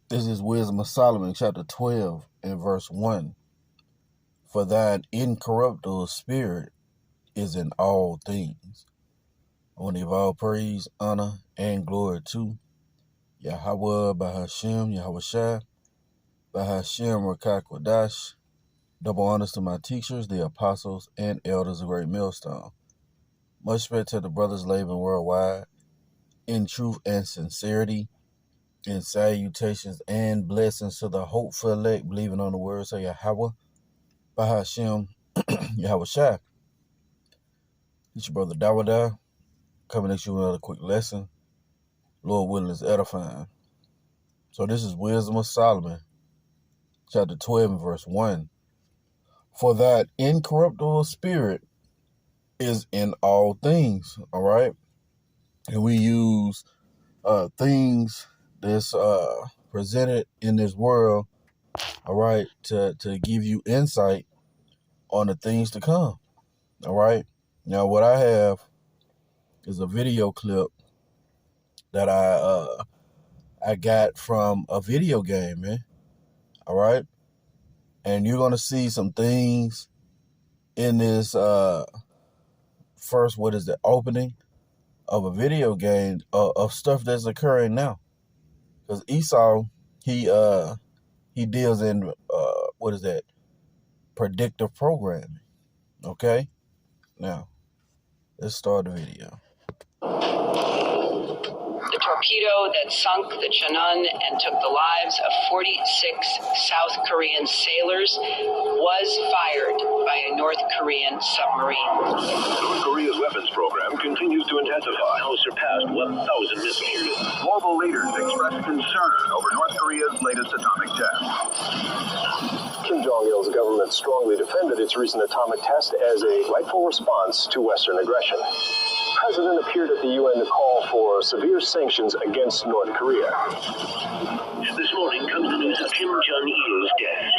This is Wisdom of Solomon, chapter 12, and verse 1. For thine incorruptible spirit is in all things. I want to give all praise, honor, and glory to Yahawah, bahasham, Yahawashi, bahasham, Rawchaa Qadash. Double honors to my teachers, the apostles, and elders of Great Millstone. Much respect to the brothers labor worldwide, in truth and sincerity, and salutations and blessings to the hopeful elect, believing on the words of Yahawah, bahasham, Yahawashi. It's your brother Dawada, coming at you with another quick lesson. Lord willing is edifying. So this is Wisdom of Solomon, chapter 12 and verse 1. For that incorruptible spirit is in all things, all right? And we use things that's presented in this world, all right, to give you insight on the things to come, all right? Now, what I have is a video clip that I got from a video game, man, all right? And you're going to see some things in this first, opening of a video game of stuff that's occurring now. Because Esau, he deals in, predictive programming, okay? Now, let's start the video. The torpedo that sunk the Cheonan and took the lives of 46 South Korean sailors was fired by a North Korean submarine. North Korea's weapons program continues to intensify. Now surpassed 1,000 missiles. Global leaders express concern over North Korea's latest atomic test. Kim Jong-il's government strongly defended its recent atomic test as a rightful response to Western aggression. The president appeared at the UN to call for severe sanctions against North Korea. This morning comes the news of Kim Jong-il's death.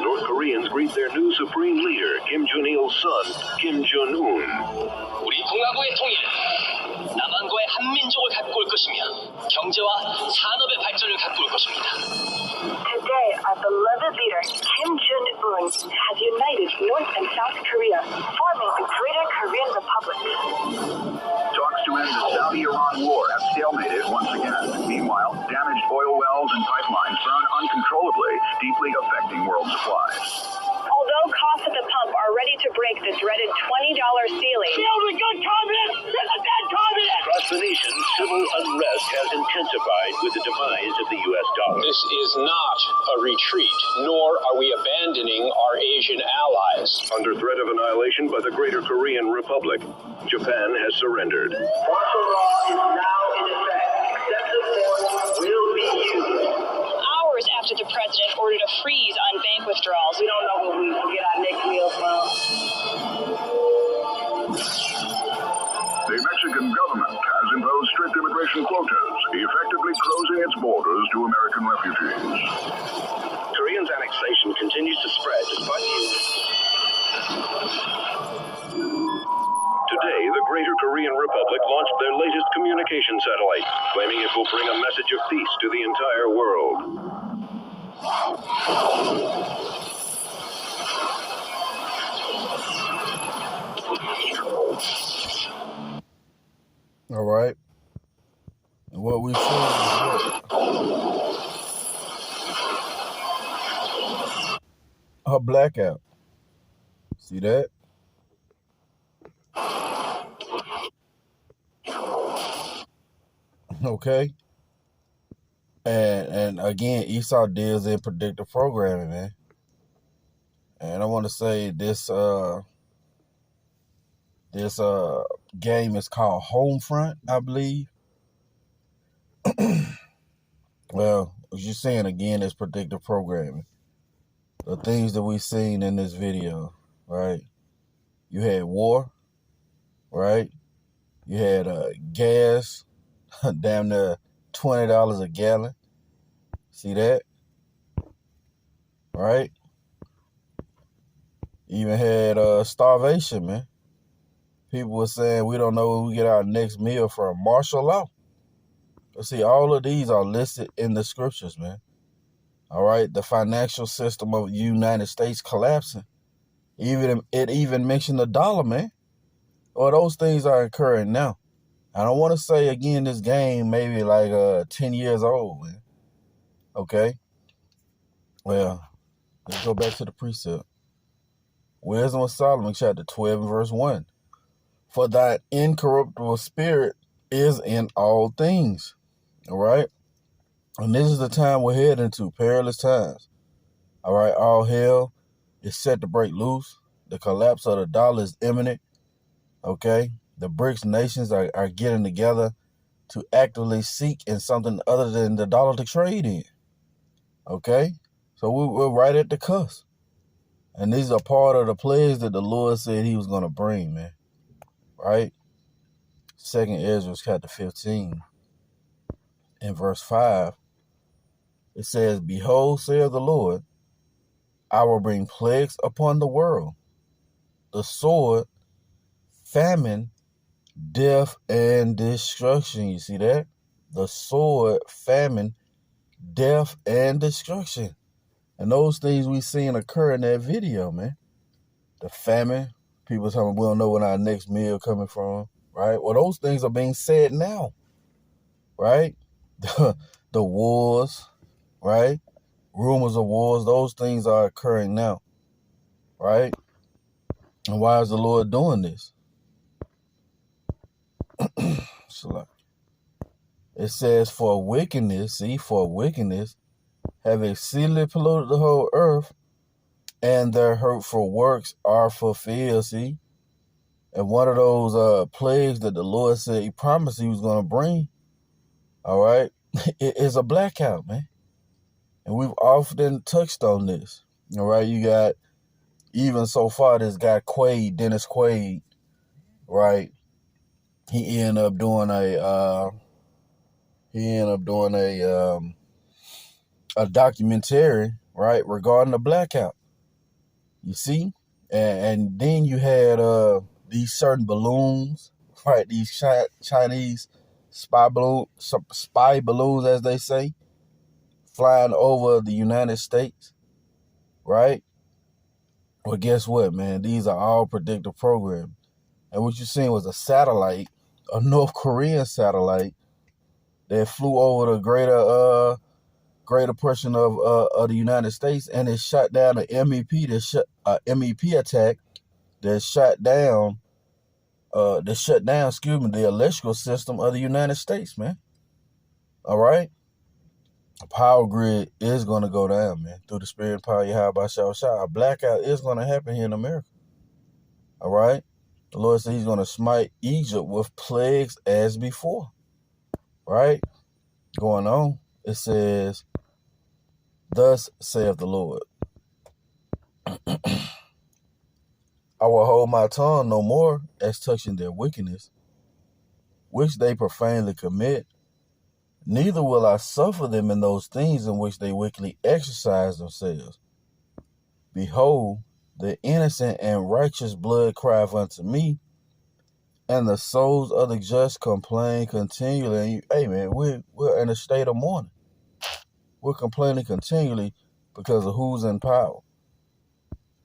North Koreans greet their new supreme leader, Kim Jong-il's son, Kim Jong-un. 우리 동아부의 통일은 남한과의 한민족을 갖고 올 것이며 경제와 산업의 발전을 갖고 올 것입니다. Today, our beloved leader, Kim Jong-un, has united North and South Korea, forming the Greater Korean Republic. Talks to end the Saudi-Iran war have stalemated once again. Meanwhile, damaged oil wells and pipelines burn uncontrollably, deeply affecting world supplies. Although costs at the pump are ready to break the dreaded $20 ceiling, Kill the good communist! Kill the dead communist! Across the nation, civil unrest has intensified with the demise of the U.S. dollar. This is not a retreat, nor are we abandoning our Asian allies. Under threat of annihilation by the Greater Korean Republic, Japan has surrendered. Martial law is now in effect. Excessive force will be used. hours after the president ordered a freeze on bank withdrawals. We don't know where we will get our next meal from. The Mexican government has imposed strict immigration quotas, effectively closing its borders to American refugees. Koreans' annexation continues to spread despite the... Today, the Greater Korean Republic launched their latest communication satellite, claiming it will bring a message of peace to the entire world. All right. And what we see is a blackout. See that? Okay. And again, Esau deals in predictive programming, man. And I want to say this game is called Homefront, I believe. Well, as you're saying, again, it's predictive programming. The things that we've seen in this video, right? You had war, right? You had gas, damn near $20 a gallon. See that? Right? Even had starvation, man. People were saying we don't know when we get our next meal from martial law. See, all of these are listed in the scriptures, man. All right, the financial system of the United States collapsing. It even mentioned the dollar, man. Well, those things are occurring now. I don't want to say again this game maybe like 10 years old, man. Okay? Well, let's go back to the precept. Wisdom of Solomon, chapter 12 and verse 1. For thy incorruptible spirit is in all things. All right? And this is the time we're heading to, perilous times. All right? All hell is set to break loose. The collapse of the dollar is imminent. Okay? The BRICS nations are getting together to actively seek in something other than the dollar to trade in. Okay? So we're right at the cusp. And these are part of the plagues that the Lord said he was going to bring, man. Right? 2nd Ezra chapter 15 and verse 5. It says, Behold, saith the Lord, I will bring plagues upon the world, the sword, famine, death, and destruction. You see that? The sword, famine, death, and destruction. And those things we seen occur in that video, man. The famine, people telling we don't know when our next meal coming from, right? Well, those things are being said now, right? The wars, right? Rumors of wars, those things are occurring now, right? And why is the Lord doing this? It says, for wickedness have exceedingly polluted the whole earth, and their hurtful works are fulfilled. See? And one of those plagues that the Lord said he promised he was going to bring, all right, it is a blackout, man. And we've often touched on this, all right? You got, even so far, this guy Quaid, Dennis Quaid, right? He ended up doing a documentary, right, regarding the blackout. You see? And then you had these certain balloons, right? These Chinese spy balloons, as they say, flying over the United States, right? Well, guess what, man? These are all predictive programs. And what you're seeing was a satellite, a North Korean satellite, that flew over the greater portion of the United States, and it shot down an MEP attack that shut down the electrical system of the United States, man. All right? The power grid is going to go down, man, through the spirit and power of Yahawah. A blackout is going to happen here in America. All right? The Lord said he's going to smite Egypt with plagues as before. Right? Going on, it says, thus saith the Lord, I will hold my tongue no more as touching their wickedness, which they profanely commit, neither will I suffer them in those things in which they wickedly exercise themselves. Behold, the innocent and righteous blood crieth unto me, and the souls of the just complain continually. And hey, man, we're in a state of mourning. We're complaining continually because of who's in power,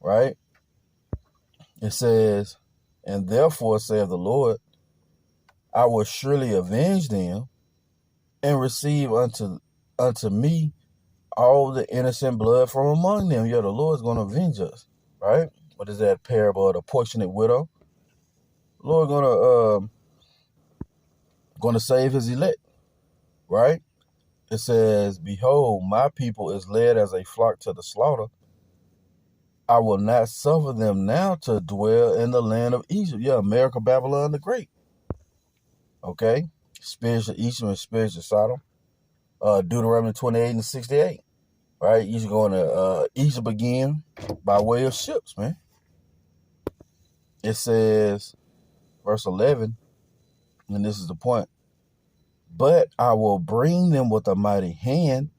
right? It says, and therefore saith the Lord, I will surely avenge them and receive unto me all the innocent blood from among them. Yeah, the Lord's going to avenge us, right? What is that parable of the portionate widow? The Lord going to save his elect, right? It says, behold, my people is led as a flock to the slaughter. I will not suffer them now to dwell in the land of Egypt. Yeah, America, Babylon the Great. Okay? Spiritual Egypt and spiritual Sodom. Deuteronomy 28 and 68. Right? You're going to Egypt again by way of ships, man. It says, verse 11, and this is the point, but I will bring them with a mighty hand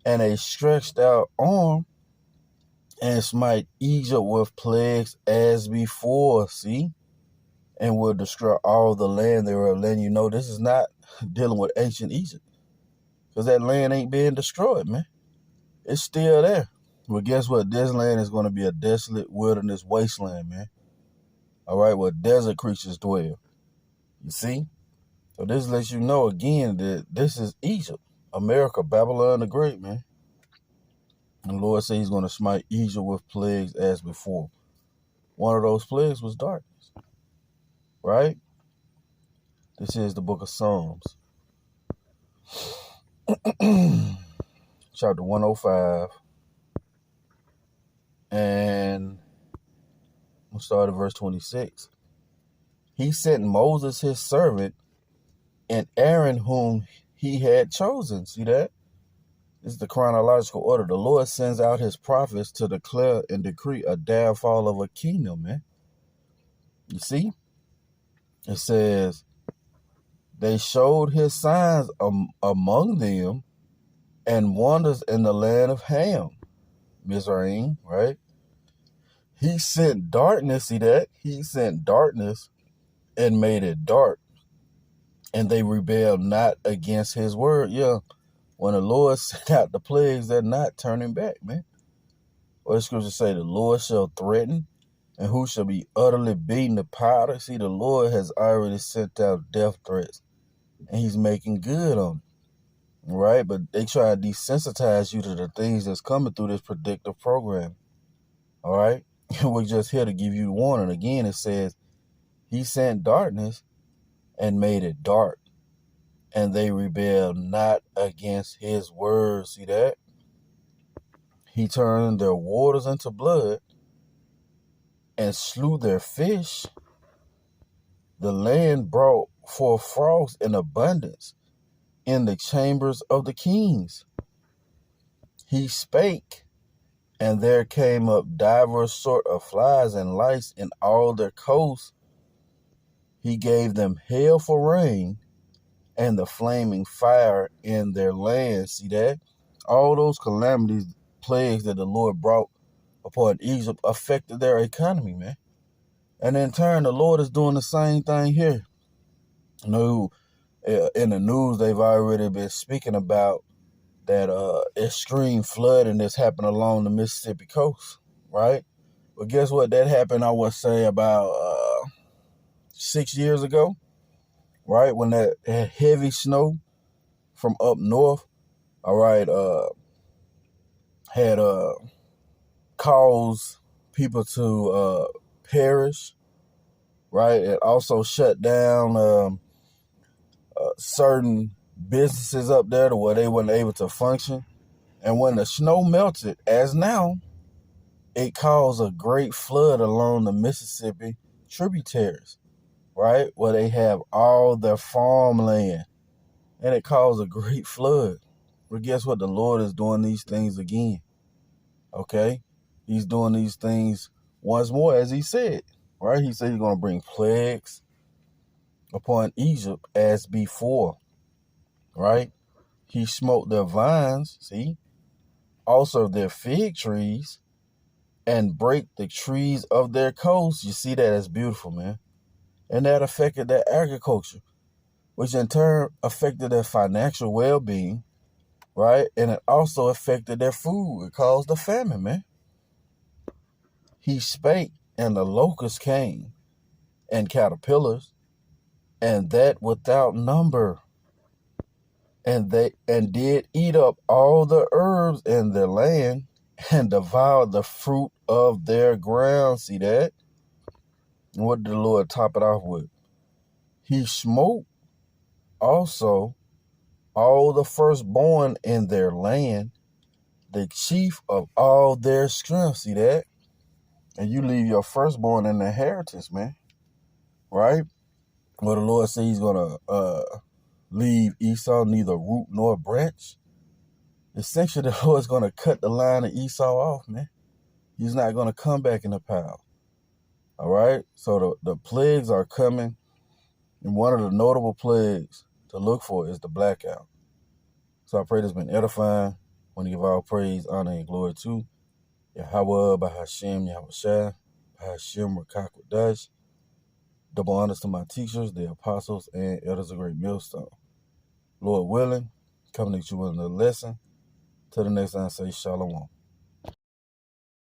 and a stretched out arm, and smite Egypt with plagues as before, see? And will destroy all the land thereof. Letting you know this is not dealing with ancient Egypt. Because that land ain't being destroyed, man. It's still there. Well, guess what? This land is going to be a desolate wilderness wasteland, man. All right, where desert creatures dwell. You see? So this lets you know again that this is Egypt, America, Babylon the Great, man. And the Lord said he's going to smite Egypt with plagues as before. One of those plagues was darkness, right? This is the book of Psalms. Chapter 105. And we'll start at verse 26. He sent Moses his servant and Aaron whom he had chosen. See that? This is the chronological order. The Lord sends out his prophets to declare and decree a downfall of a kingdom, man. You see? It says, they showed his signs among them and wonders in the land of Ham, Mizraim, right? He sent darkness, see that? He sent darkness and made it dark. And they rebelled not against his word. Yeah, when the Lord sent out the plagues, they're not turning back, man. What the scripture say, the Lord shall threaten, and who shall be utterly beaten to powder. See, the Lord has already sent out death threats, and he's making good on it, right? But they try to desensitize you to the things that's coming through this predictive program, all right? We're just here to give you the warning. Again, it says, he sent darkness and made it dark, and they rebelled not against his word. See that? He turned their waters into blood and slew their fish. The land brought forth frogs in abundance in the chambers of the kings. He spake, and there came up divers sort of flies and lice in all their coasts. He gave them hail for rain, and the flaming fire in their land. See that? All those calamities, plagues that the Lord brought upon Egypt affected their economy, man. And in turn, the Lord is doing the same thing here. You know, in the news, they've already been speaking about that extreme flooding that's happened along the Mississippi coast, right? But guess what? That happened, I would say, about 6 years ago, right? When that heavy snow from up north, all right, had caused people to perish, right? It also shut down certain businesses up there to where they weren't able to function. And when the snow melted, as now, it caused a great flood along the Mississippi tributaries, right? Where they have all their farmland. And it caused a great flood. But guess what? The Lord is doing these things again. Okay? He's doing these things once more, as he said, right? He said he's going to bring plagues upon Egypt as before, right? He smote their vines, see? Also their fig trees, and break the trees of their coasts. You see that? That's beautiful, man. And that affected their agriculture, which in turn affected their financial well-being, right? And it also affected their food. It caused a famine, man. He spake, and the locusts came, and caterpillars, and that without number. And did eat up all the herbs in their land, and devoured the fruit of their ground. See that? And what did the Lord top it off with? He smote also all the firstborn in their land, the chief of all their strength. See that? And you leave your firstborn in the inheritance, man. Right? Well, the Lord says he's going to leave Esau neither root nor branch. Essentially, the Lord's going to cut the line of Esau off, man. He's not going to come back in the pile. All right? So the plagues are coming. And one of the notable plagues to look for is the blackout. So I pray this has been edifying. I want to give all praise, honor, and glory to Yahawah, bahasham, Yahawashi, bahasham, Rawchaa Qadash. Double honors to my teachers, the apostles, and elders of Great Millstone. Lord willing, coming at you with another lesson. Till the next time, say shalom.